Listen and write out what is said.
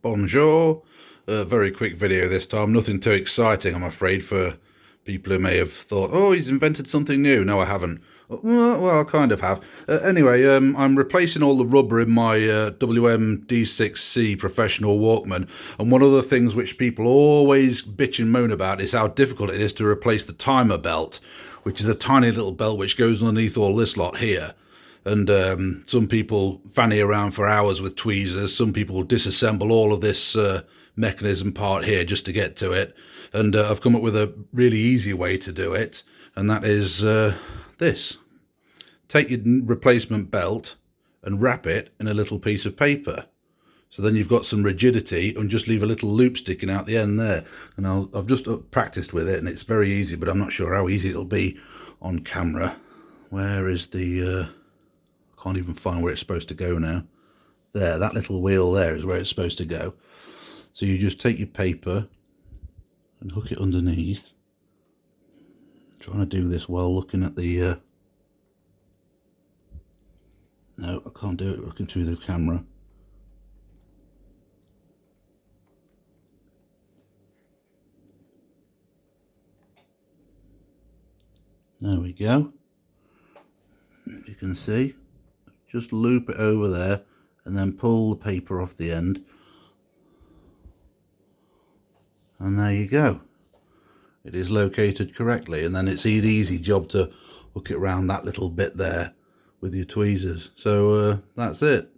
Bonjour. Very quick video this time, nothing too exciting I'm afraid for people who may have thought, oh, he's invented something new. No, I haven't. Well, I kind of have. Anyway, I'm replacing all the rubber in my WM-D6C professional Walkman, and one of the things which people always bitch and moan about is how difficult it is to replace the timer belt, which is a tiny little belt which goes underneath all this lot here. And some people fanny around for hours with tweezers. Some people disassemble all of this mechanism part here just to get to it. And I've come up with a really easy way to do it. And that is this. Take your replacement belt and wrap it in a little piece of paper. So then you've got some rigidity, and just leave a little loop sticking out the end there. And I've just practiced with it, and it's very easy, but I'm not sure how easy it'll be on camera. Where is the... can't even find where it's supposed to go now. There, that little wheel there is where it's supposed to go. So you just take your paper and hook it underneath. I'm trying to do this while looking at the... No, I can't do it looking through the camera. There we go. If you can see. Just loop it over there and then pull the paper off the end, and there you go. It is located correctly, and then it's an easy job to hook it around that little bit there with your tweezers. So that's it.